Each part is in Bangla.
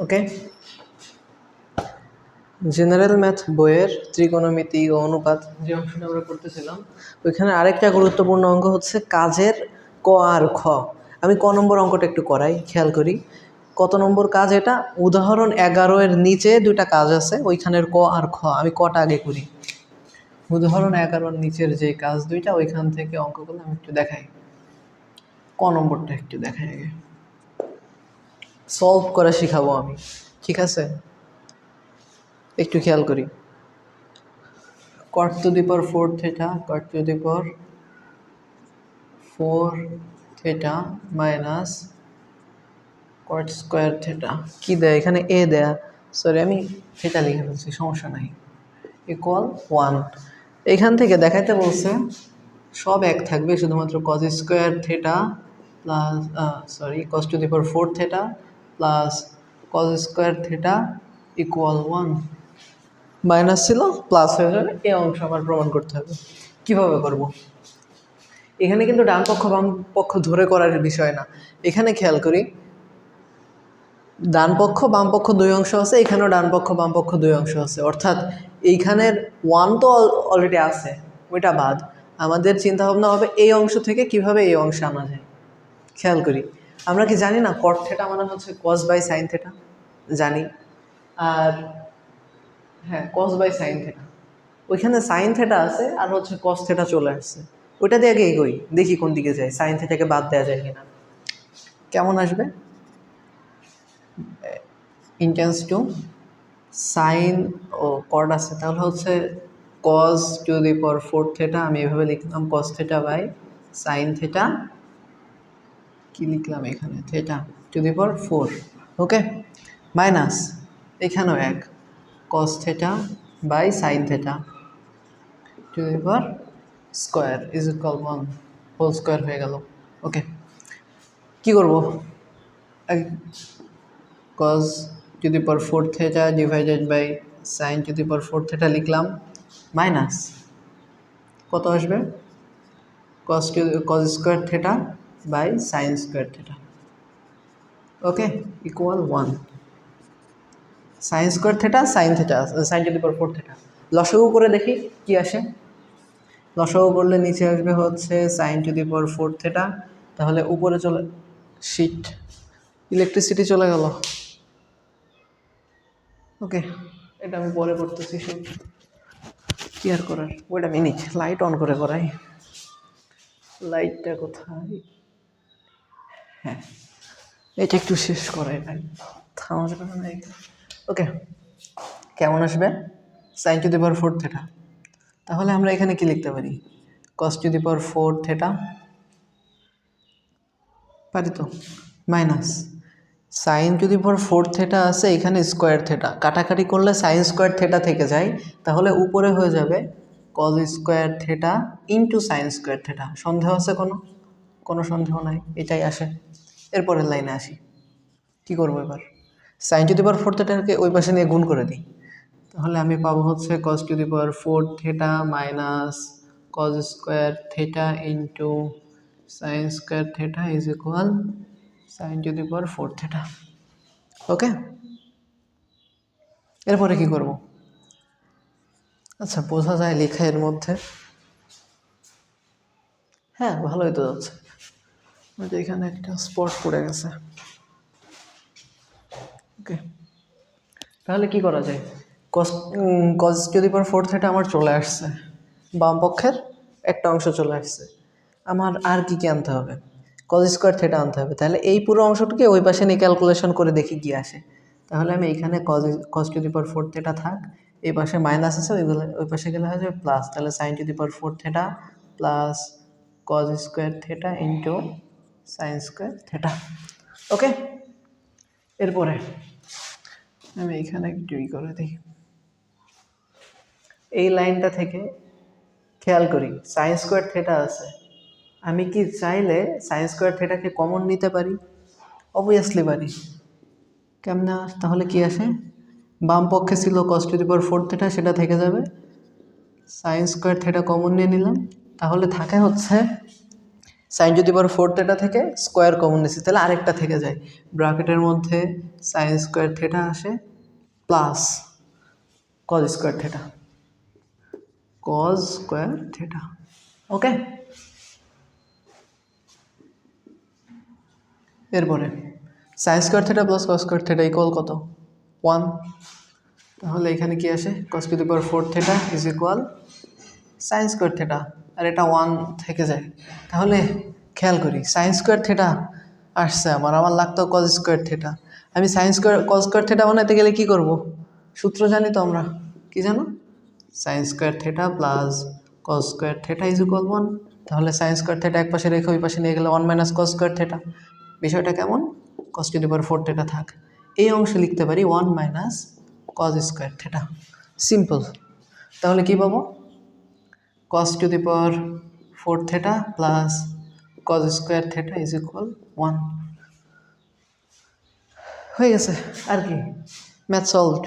ওকে, জেনারেল ম্যাথ বইয়ের ত্রিকোণমিতি ও অনুপাত যে অংশটা আমরা করতেছিলাম, ওইখানে আরেকটা গুরুত্বপূর্ণ অঙ্ক হচ্ছে কাজের ক আর খ। আমি ক নম্বর অঙ্কটা একটু করাই, খেয়াল করি কত নম্বর কাজ এটা। উদাহরণ 11 নিচে দুইটা কাজ আছে, ওইখানের ক আর খ। আমি কটা আগে করি। উদাহরণ 11 নিচের যে কাজ দুইটা, ওইখান থেকে অঙ্কগুলো আমি একটু দেখাই। ক নম্বরটা একটু দেখাই আগে, সলভ করা শিখাবো আমি, ঠিক আছে? একটু খেয়াল করি। cot to the power 4 theta, cot to the power 4 theta minus cot square theta কি দেয় এখানে? a দেয়া, সরি আমি থিটা লিখে ফেলছি, সমস্যা নাই। ইকুয়াল 1। এখান থেকে দেখাইতে বলছে সব এক থাকবে, শুধুমাত্র cos square theta plus cos to the power 4 theta plus cos square theta equal 1। Minus ছিল, প্লাস হয়ে যাবে। এই অংশ আমার প্রমাণ করতে হবে। কিভাবে করব? এখানে কিন্তু ডান পক্ষ বাম পক্ষ ধরে করার বিষয় না। এখানে খেয়াল করি, ডান পক্ষ বাম পক্ষ দুই অংশ আছে, এখানেও ডান পক্ষ বাম পক্ষ দুই অংশ আছে। অর্থাৎ এইখানের 1 তো অলরেডি আছে, ওইটা বাদ। আমাদের চিন্তা ভাবনা হবে এই অংশ থেকে কিভাবে এই অংশে আনা যায়। খেয়াল করি, আমরা কি জানি না cot থিটা মানে হচ্ছে cos বাই সাইন থিটা? জানি। আর হ্যাঁ, cos বাই সাইন থিটা, ওইখানে সাইন থিটা আছে আর হচ্ছে cos থিটা চলে আসছে। ওইটা দিয়ে আগে এগোই, দেখি কোন দিকে যায়, সাইন থিটাকে বাদ দেওয়া যায় কিনা। কেমন আসবে? ইন্টেন্স টু সাইন ও কট আছে, তাহলে হচ্ছে cos to the power 4 theta. আমি এভাবে লিখলাম cos theta by sine theta. কি লিখলাম এখানে? Theta to the power 4। Okay, minus এখানেও এক, cos theta by sine theta to the power square is equal 1 whole square হয়ে গেল। ওকে, কি করব? cos to the power 4 theta divided by sine to the power 4 theta লিখলাম, মাইনাস কত আসবে? cos square theta by sine square theta. Okay, equal 1। Sine square theta sine theta, sine to the power 4 theta লসাগু করে দেখি কি আসে। লসাগু করলে নিচে আসবে হচ্ছে sine to the power 4 theta, তাহলে উপরে চলে, শিট, ইলেকট্রিসিটি চলে গেল। ওকে, এটা আমি পরে করতেছি, কি আর করার। Wait a minute, light on করে করাই। লাইটটা কোথায়? হ্যাঁ, এটা একটু শেষ করাই ভাই, থামা যাবে না। ওকে, কেমন আসবে? Sine to the power 4 theta. তাহলে আমরা এখানে কি লিখতে পারি? cos to the power 4 theta, পারি তো, minus sine to the power 4 theta আছে, এখানে স্কোয়ার থিটা কাটাকাটি করলে সাইন স্কোয়ার থিটা থেকে যায়, তাহলে উপরে হয়ে যাবে cos square theta into sine square theta. সন্দেহ আছে কোনো? কোনো সন্দেহ নাই, এটাই আসে। এরপরের লাইনে আসি, কি করবো এবার? সাইন টু দি পাওয়ার 4 থিটাকে ওই পাশে নিয়ে গুণ করে দিই, তাহলে আমি পাবো হচ্ছে cos to the power 4 theta minus cos square theta into sine square theta is equal sine to the power 4 theta. Okay, এরপরে কি করব? আচ্ছা, বোঝা যায় লেখা এর মধ্যে। হ্যাঁ, ভালোই তো যাচ্ছে। এখানে একটা স্পট পড়ে গেছে। ওকে, তাহলে কি করা যায়? cos to the power 4 theta আমার চলে আসছে, বাম পক্ষের একটা অংশ চলে আসছে। আমার আর কি কি আনতে হবে? cos স্কোয়ার থিটা আনতে হবে। তাহলে এই পুরো অংশটাকে ওই পাশে নিয়ে ক্যালকুলেশন করে দেখি কি আসে। তাহলে আমি এইখানে cos to the power 4 theta থাক, এই পাশে মাইনাস আছে, ওইগুলো ওই পাশে গেলে হয়ে যাবে প্লাস। তাহলে sine to the power 4 theta plus cos square theta into sine square theta. Okay, এরপরে আমি এইখানে একটু করে দিই। এই লাইনটা থেকে খেয়াল করি সাইন স্কোয়ার থিটা আছে, আমি কি চাইলে সাইন স্কোয়ার থিটাকে কমন নিতে পারি? অবভিয়াসলি পারি। কেমনে? তাহলে কি আসে? বাম পক্ষে ছিল cos to the power 4 theta, সেটা থেকে যাবে, সাইন স্কোয়ার থিটা কমন নিয়ে নিলাম, তাহলে থাকে হচ্ছে sine to the power four theta থেকে স্কোয়ার কমন নিছি, তাহলে আরেকটা থেকে যায়। ব্র্যাকেটের মধ্যে সাইন স্কোয়ার থেটা আসে plus cos square theta, cos square theta. Okay, এরপরে sine square theta plus cos square theta equal কত? 1। তাহলে এখানে কি আসে? Cos to the power four theta is equal sine square theta, আর এটা 1 থেকে যায়। তাহলে খেয়াল করি, সাইন স্কোয়ার থেটা আসছে আমার লাগতো কজ স্কোয়ার থেটা। আমি sine square cos square theta বানাতে গেলে কি করব? সূত্র জানি তো আমরা, কি জানো? Sign square theta plus cos square theta is equal 1। তাহলে সাইন স্কোয়ার থেটা এক পাশে রেখে ওই পাশে নিয়ে গেলে 1 মাইনাস কজ স্কোয়ার থেটা। বিষয়টা কেমন? Cos to the power four theta থাক, এই অংশে লিখতে পারি 1 minus cos square theta. Simple. তাহলে কি পাবো? cos to the power 4 theta plus cos square theta is equal 1 হয়ে গেছে। আর কি, ম্যাথ সলভড।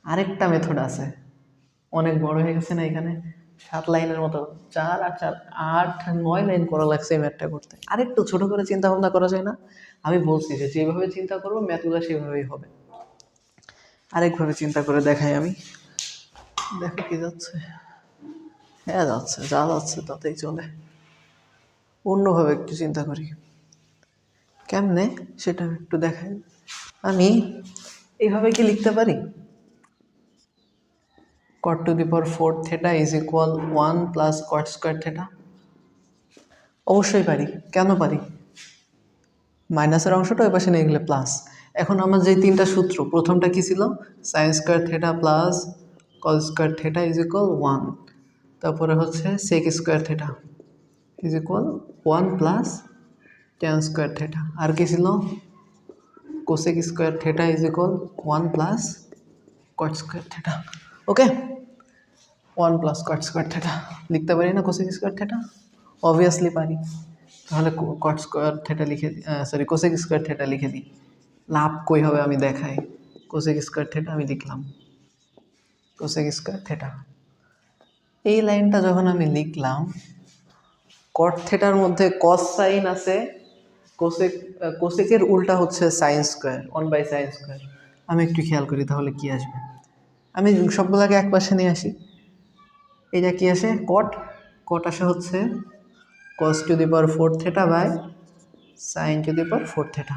আরেকটা মেথড আছে, অনেক বড় হয়ে গেছে না, এখানে 7 লাইনের মতো, 4 আর 4 8 9 লাইন করা লাগছে এই ম্যাথটা করতে। আরেকটু ছোট করে চিন্তা ভাবনা করা যায় না? আমি বলছি যে যেভাবে চিন্তা করবো ম্যাথগুলো সেভাবেই হবে। আরেকভাবে চিন্তা করে দেখাই আমি, দেখো কি যাচ্ছে। হ্যাঁ যাচ্ছে, যা যাচ্ছে তাতেই চলে। অন্যভাবে একটু চিন্তা করি, কেমনে সেটা একটু দেখাই। আমি এইভাবে কি লিখতে পারি? cot to the power 4 theta is equal 1 plus cot square theta। অবশ্যই পারি। কেন পারি? মাইনাসের অংশটা ওই পাশে নিয়ে গেলে প্লাস। এখন আমার যে তিনটা সূত্র, প্রথমটা কি ছিল? Sine square theta plus cos square theta is equal 1। তারপরে হচ্ছে sec square theta is equal 1 plus tan square theta. আর কি ছিল? Cosec square theta is equal 1 plus cot square theta. Okay, 1 plus cot square theta লিখতে পারি না কোসেক স্কোয়ার থেটা? অবভিয়াসলি পারি। তাহলে কট স্কোয়ার থেটা লিখে সরি কোসেক স্কোয়ার থেটা লিখে দিই। লাভ কই হবে আমি দেখাই। কোসেক স্কোয়ার থেটা আমি লিখলাম, কোসেক স্কোয়ার থেটা। এই লাইনটা যখন আমি লিখলাম, কট থেটার মধ্যে কস সাইন আছে, কোসেকের উল্টা হচ্ছে সাইন স্কোয়ার, 1/sin স্কোয়ার। আমি একটু খেয়াল করি তাহলে কি আসবে। আমি সবগুলোকে এক পাশে নিয়ে আসি। এটা কি আসে? কট, কট আসে হচ্ছে cos to the power 4 theta by sine to the power 4 theta,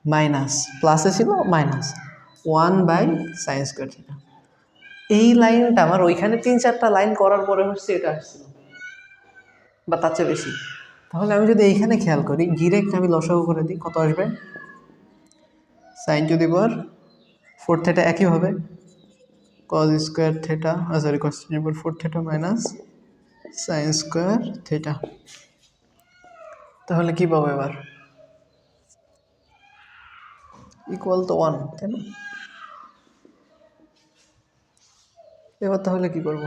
minus প্লাসে ছিল মাইনাস 1/sin স্কোয়ার থেটা। এই লাইনটা আমার ওইখানে 3-4টা লাইন করার পরে হচ্ছে এটা আসছিল, বা তার চেয়ে বেশি। তাহলে আমি যদি এইখানে খেয়াল করি, ডিরেক্ট আমি লসাগু করে দিই, কত আসবে? Sine to the power 4 theta একইভাবে cos square theta sorry cos to the power 4 theta minus sine square theta. তাহলে কি পাবো এবার? ইকুয়াল তো 1, তাই না? এবার তাহলে কি করব?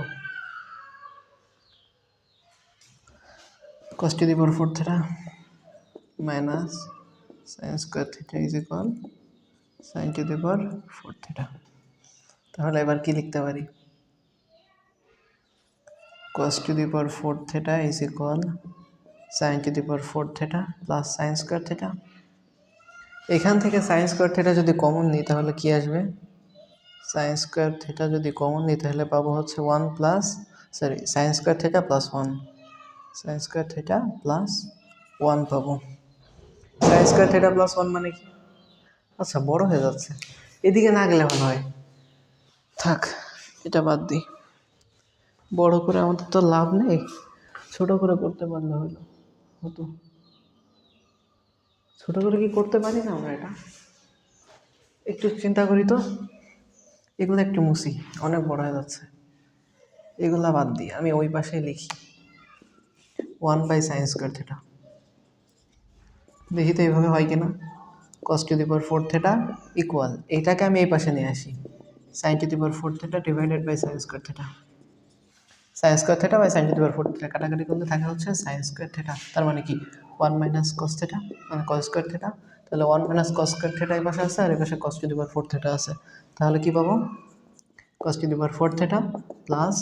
cos to the power 4 theta minus sine square theta is equal sine to the power 4 theta. তাহলে এবার কি লিখতে পারি? cos to the power 4 theta is equal sine to the power 4 theta plus sine square theta. এখান থেকে সাইন স্কোয়ার থেটা যদি কমন নিই তাহলে কি আসবে? সাইন স্কোয়ার থেটা যদি কমন নিই তাহলে পাবো হচ্ছে 1 plus sorry sine square theta plus 1, sine square theta plus 1 পাবো। সাইন স্কোয়ার থেটা প্লাস 1 মানে কি? আচ্ছা, বড় হয়ে যাচ্ছে, এদিকে না গেলে ভালো হয়, থাক এটা বাদ দিই। বড় করে আমাদের তো লাভ নেই, ছোট করে করতে পারলে হতো। ছোট করে কি করতে পারি না আমরা? এটা একটু চিন্তা করি তো। এগুলো একটু মুছি, অনেক বড় হয়ে যাচ্ছে। এগুলা বাদ দিই, আমি ওই পাশে লিখি 1/sin স্কোয়ার থেটা। দেখি তো এইভাবে হয় কিনা। cos to the power 4 theta equal, এইটাকে আমি এই পাশে নিয়ে আসি, sine to the power 4 theta divided by sine square theta. Sine square theta by sine to the power 4 theta কাটাকাটি করলে থাকে হচ্ছে সাইন স্কোয়ার থেটা। তার মানে কি 1 মাইনাস কস থেটা মানে কস স্কোয়ার থেটা। তাহলে 1 মাইনাস কস স্কোয়ার থেটা এই পাশে আছে, আর এই পাশে cos to the power 4 theta আছে। তাহলে কি পাবো? cos to the power 4 theta plus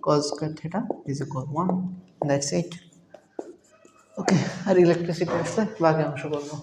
cos square theta is equal 1। That's it. Okay, আর ইলেকট্রিসিটি আসলে বাকি অংশ করবো।